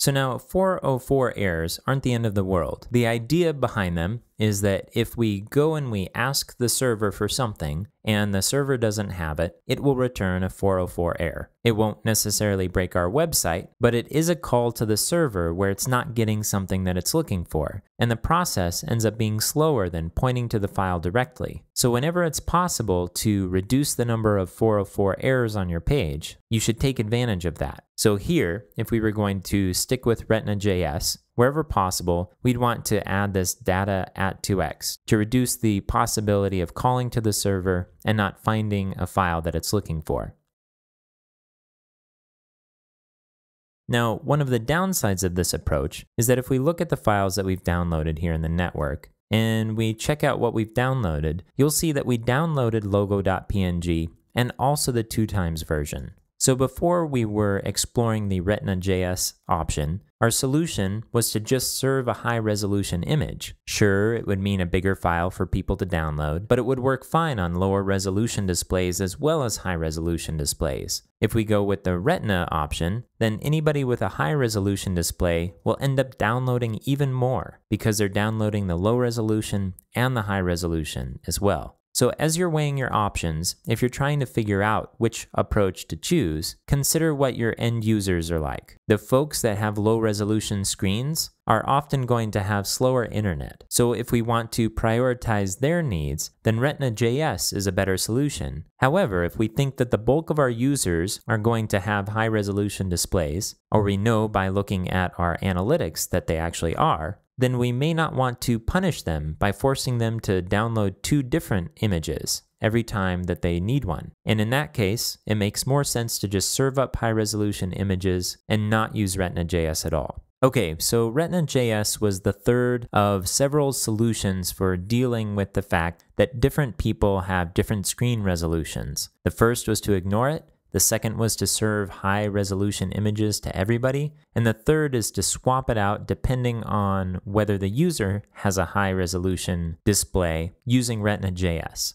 So now 404 errors aren't the end of the world. The idea behind them is that if we go and we ask the server for something and the server doesn't have it, it will return a 404 error. It won't necessarily break our website, but it is a call to the server where it's not getting something that it's looking for, and the process ends up being slower than pointing to the file directly. So whenever it's possible to reduce the number of 404 errors on your page, you should take advantage of that. So here, if we were going to stick with Retina.js, wherever possible, we'd want to add this data at 2x to reduce the possibility of calling to the server and not finding a file that it's looking for. Now, one of the downsides of this approach is that if we look at the files that we've downloaded here in the network, and we check out what we've downloaded, you'll see that we downloaded logo.png and also the 2x version. So before we were exploring the Retina.js option, our solution was to just serve a high-resolution image. Sure, it would mean a bigger file for people to download, but it would work fine on lower-resolution displays as well as high-resolution displays. If we go with the Retina option, then anybody with a high-resolution display will end up downloading even more because they're downloading the low-resolution and the high-resolution as well. So as you're weighing your options, if you're trying to figure out which approach to choose, consider what your end users are like. The folks that have low resolution screens are often going to have slower internet. So if we want to prioritize their needs, then Retina.js is a better solution. However, if we think that the bulk of our users are going to have high resolution displays, or we know by looking at our analytics that they actually are, then we may not want to punish them by forcing them to download 2 different images every time that they need one. And in that case, it makes more sense to just serve up high-resolution images and not use Retina.js at all. Okay, so Retina.js was the third of several solutions for dealing with the fact that different people have different screen resolutions. The first was to ignore it. The second was to serve high-resolution images to everybody, and the third is to swap it out depending on whether the user has a high-resolution display using Retina.js.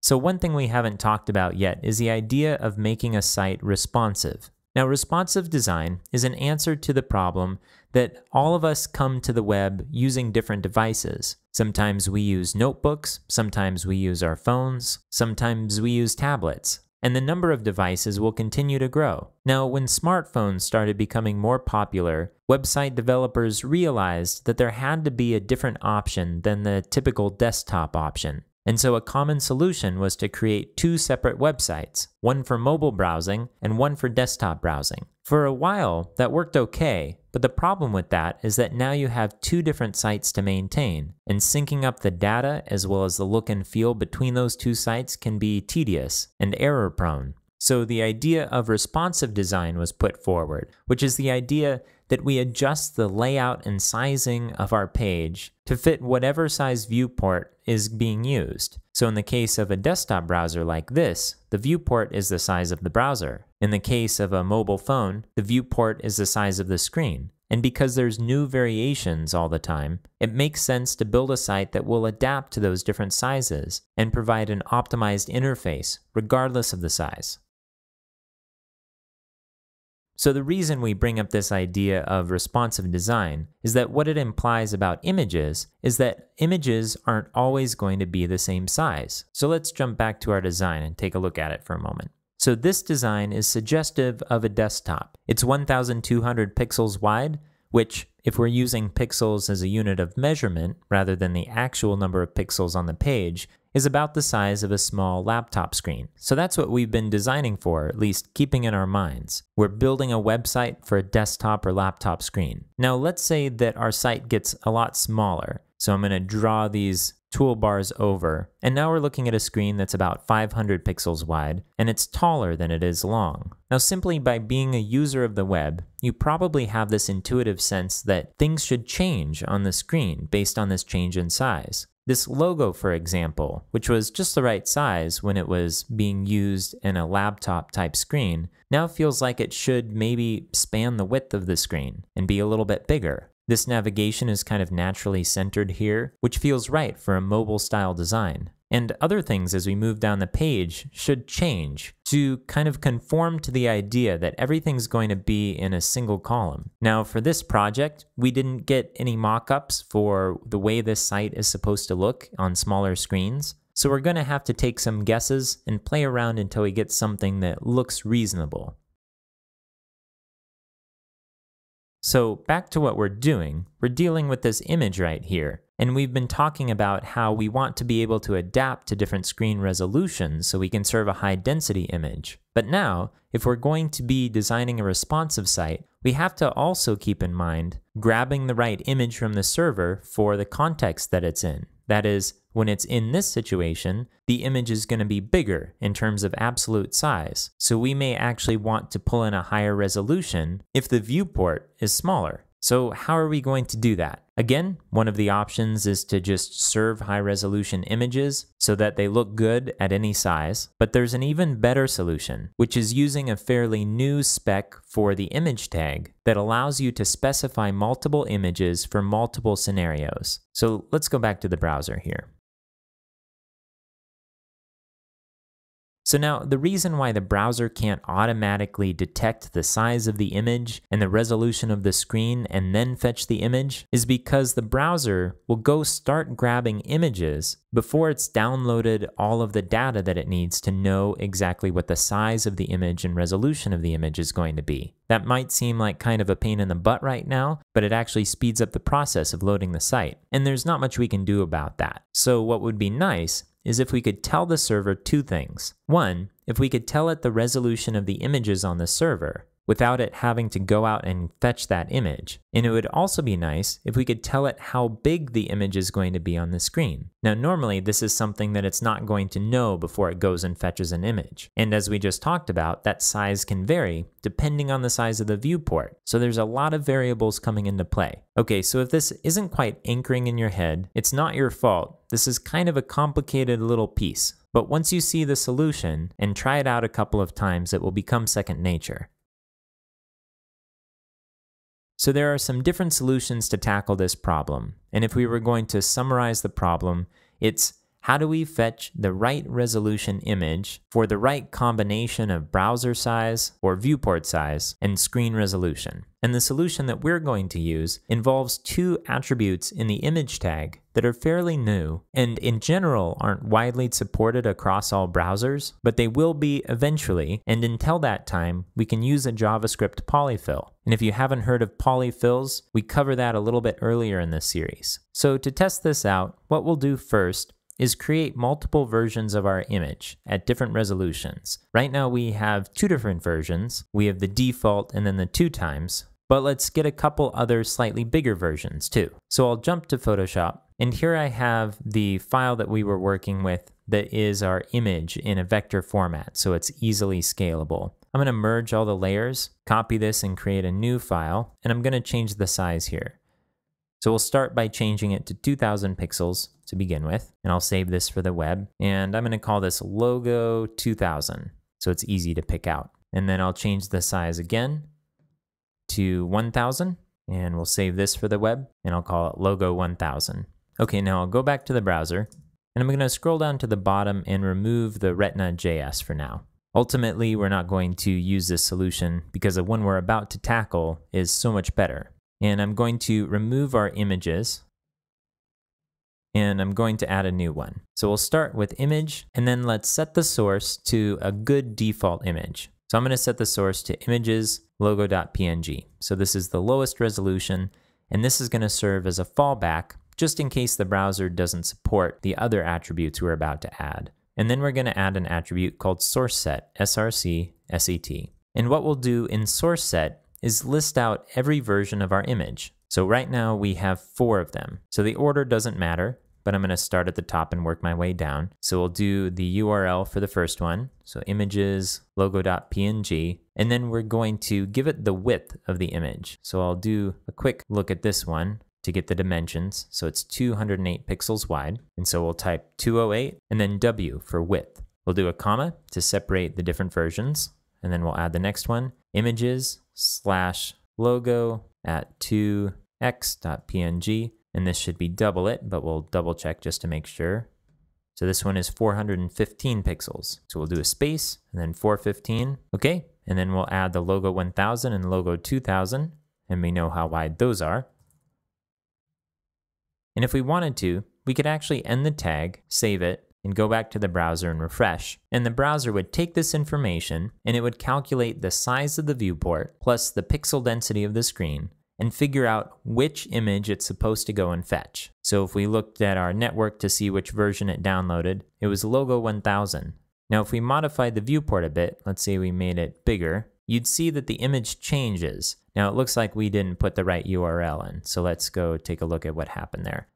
So one thing we haven't talked about yet is the idea of making a site responsive. Now, responsive design is an answer to the problem that all of us come to the web using different devices. Sometimes we use notebooks, sometimes we use our phones, sometimes we use tablets, and the number of devices will continue to grow. Now, when smartphones started becoming more popular, website developers realized that there had to be a different option than the typical desktop option. And so a common solution was to create 2 separate websites, one for mobile browsing and one for desktop browsing. For a while, that worked okay, but the problem with that is that now you have 2 different sites to maintain, and syncing up the data as well as the look and feel between those 2 sites can be tedious and error-prone. So the idea of responsive design was put forward, which is the idea that we adjust the layout and sizing of our page to fit whatever size viewport is being used. So in the case of a desktop browser like this, the viewport is the size of the browser. In the case of a mobile phone, the viewport is the size of the screen. And because there's new variations all the time, it makes sense to build a site that will adapt to those different sizes and provide an optimized interface regardless of the size. So the reason we bring up this idea of responsive design is that what it implies about images is that images aren't always going to be the same size. So let's jump back to our design and take a look at it for a moment. So this design is suggestive of a desktop. It's 1,200 pixels wide, which, if we're using pixels as a unit of measurement rather than the actual number of pixels on the page, is about the size of a small laptop screen. So that's what we've been designing for, at least keeping in our minds. We're building a website for a desktop or laptop screen. Now let's say that our site gets a lot smaller. So I'm going to draw these toolbars over, and now we're looking at a screen that's about 500 pixels wide, and it's taller than it is long. Now simply by being a user of the web, you probably have this intuitive sense that things should change on the screen based on this change in size. This logo, for example, which was just the right size when it was being used in a laptop type screen, now feels like it should maybe span the width of the screen and be a little bit bigger. This navigation is kind of naturally centered here, which feels right for a mobile style design. And other things as we move down the page should change to kind of conform to the idea that everything's going to be in a single column. Now for this project, we didn't get any mock-ups for the way this site is supposed to look on smaller screens. So we're going to have to take some guesses and play around until we get something that looks reasonable. So back to what we're doing, we're dealing with this image right here. And we've been talking about how we want to be able to adapt to different screen resolutions so we can serve a high density image. But now, if we're going to be designing a responsive site, we have to also keep in mind grabbing the right image from the server for the context that it's in. That is, when it's in this situation, the image is going to be bigger in terms of absolute size. So we may actually want to pull in a higher resolution if the viewport is smaller. So how are we going to do that? Again, one of the options is to just serve high resolution images so that they look good at any size. But there's an even better solution, which is using a fairly new spec for the image tag that allows you to specify multiple images for multiple scenarios. So let's go back to the browser here. So now, the reason why the browser can't automatically detect the size of the image and the resolution of the screen and then fetch the image is because the browser will go start grabbing images before it's downloaded all of the data that it needs to know exactly what the size of the image and resolution of the image is going to be. That might seem like kind of a pain in the butt right now, but it actually speeds up the process of loading the site. And there's not much we can do about that. So what would be nice is if we could tell the server two things. One, if we could tell it the resolution of the images on the server without it having to go out and fetch that image. And it would also be nice if we could tell it how big the image is going to be on the screen. Now normally this is something that it's not going to know before it goes and fetches an image. And as we just talked about, that size can vary depending on the size of the viewport. So there's a lot of variables coming into play. Okay, so if this isn't quite anchoring in your head, it's not your fault. This is kind of a complicated little piece. But once you see the solution and try it out a couple of times, it will become second nature. So there are some different solutions to tackle this problem. And if we were going to summarize the problem, it's how do we fetch the right resolution image for the right combination of browser size or viewport size and screen resolution? And the solution that we're going to use involves two attributes in the image tag that are fairly new and in general aren't widely supported across all browsers, but they will be eventually, and until that time, we can use a JavaScript polyfill. And if you haven't heard of polyfills, we cover that a little bit earlier in this series. So to test this out, what we'll do first is create multiple versions of our image at different resolutions. Right now we have two different versions. We have the default and then the 2x, but let's get a couple other slightly bigger versions too. So I'll jump to Photoshop, and here I have the file that we were working with that is our image in a vector format, so it's easily scalable. I'm going to merge all the layers, copy this and create a new file, and I'm going to change the size here. So we'll start by changing it to 2000 pixels to begin with, and I'll save this for the web, and I'm going to call this logo 2000, so it's easy to pick out. And then I'll change the size again to 1000, and we'll save this for the web, and I'll call it logo 1000. Okay, now I'll go back to the browser, and I'm going to scroll down to the bottom and remove the Retina.js for now. Ultimately, we're not going to use this solution because the one we're about to tackle is so much better. And I'm going to remove our images, and I'm going to add a new one. So we'll start with image, and then let's set the source to a good default image. So I'm going to set the source to images logo.png. So this is the lowest resolution, and this is going to serve as a fallback just in case the browser doesn't support the other attributes we're about to add. And then we're going to add an attribute called sourceSet, src.set. And what we'll do in sourceSet is list out every version of our image. So right now we have 4 of them. So the order doesn't matter, but I'm going to start at the top and work my way down. So we'll do the URL for the first one. So images logo.png, and then we're going to give it the width of the image. So I'll do a quick look at this one to get the dimensions. So it's 208 pixels wide. And so we'll type 208 and then W for width. We'll do a comma to separate the different versions. And then we'll add the next one, images/logo at 2 x.png, and this should be double it, but we'll double check just to make sure. So this one is 415 pixels. So we'll do a space and then 415. Okay, and then we'll add the logo 1000 and logo 2000, and we know how wide those are. And if we wanted to, we could actually end the tag, save it, and go back to the browser and refresh. And the browser would take this information and it would calculate the size of the viewport plus the pixel density of the screen and figure out which image it's supposed to go and fetch. So if we looked at our network to see which version it downloaded, it was logo 1000. Now if we modified the viewport a bit, let's say we made it bigger, you'd see that the image changes. Now it looks like we didn't put the right URL in, so let's go take a look at what happened there.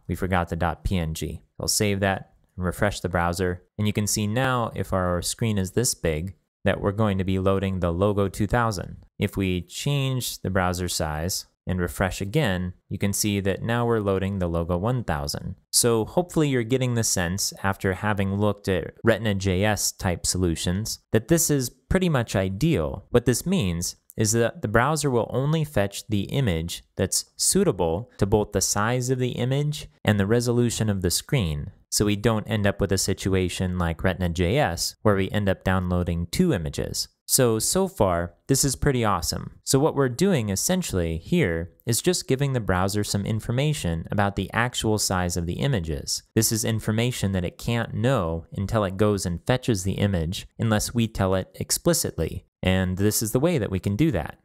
We forgot the .png. I'll save that and refresh the browser, and you can see now if our screen is this big, that we're going to be loading the logo 2000. If we change the browser size and refresh again, you can see that now we're loading the logo 1000. So hopefully you're getting the sense, after having looked at Retina.js type solutions, that this is pretty much ideal. What this means is that the browser will only fetch the image that's suitable to both the size of the image and the resolution of the screen. So we don't end up with a situation like Retina.js where we end up downloading 2 images. So far, this is pretty awesome. So what we're doing essentially here is just giving the browser some information about the actual size of the images. This is information that it can't know until it goes and fetches the image unless we tell it explicitly. And this is the way that we can do that.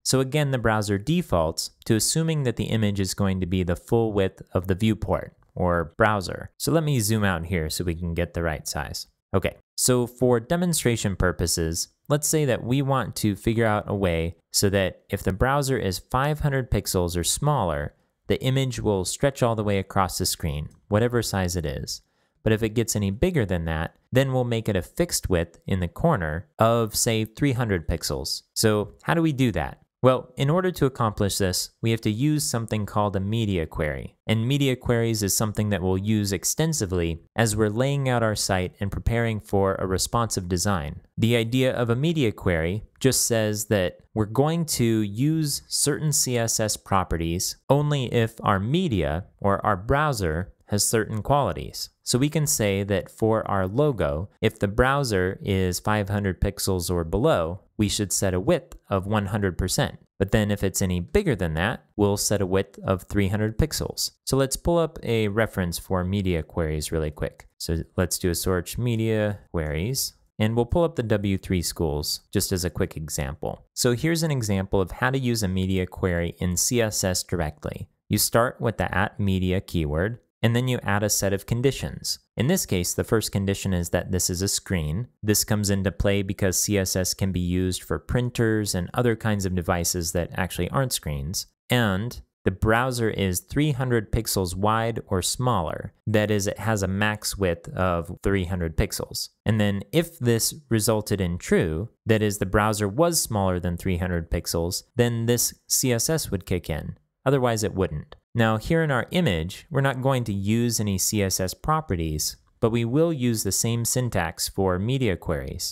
So again, the browser defaults to assuming that the image is going to be the full width of the viewport or browser. So let me zoom out here so we can get the right size. Okay, so for demonstration purposes, let's say that we want to figure out a way so that if the browser is 500 pixels or smaller, the image will stretch all the way across the screen, whatever size it is. But if it gets any bigger than that, then we'll make it a fixed width in the corner of, say, 300 pixels. So how do we do that? Well, in order to accomplish this, we have to use something called a media query. And media queries is something that we'll use extensively as we're laying out our site and preparing for a responsive design. The idea of a media query just says that we're going to use certain CSS properties only if our media or our browser has certain qualities. So we can say that for our logo, if the browser is 500 pixels or below, we should set a width of 100%. But then if it's any bigger than that, we'll set a width of 300 pixels. So let's pull up a reference for media queries really quick. So let's do a search media queries. And we'll pull up the W3 schools just as a quick example. So here's an example of how to use a media query in CSS directly. You start with the @media keyword, and then you add a set of conditions. In this case, the first condition is that this is a screen. This comes into play because CSS can be used for printers and other kinds of devices that actually aren't screens. And the browser is 300 pixels wide or smaller. That is, it has a max width of 300 pixels. And then if this resulted in true, that is, the browser was smaller than 300 pixels, then this CSS would kick in. Otherwise, it wouldn't. Now here in our image, we're not going to use any CSS properties, but we will use the same syntax for media queries.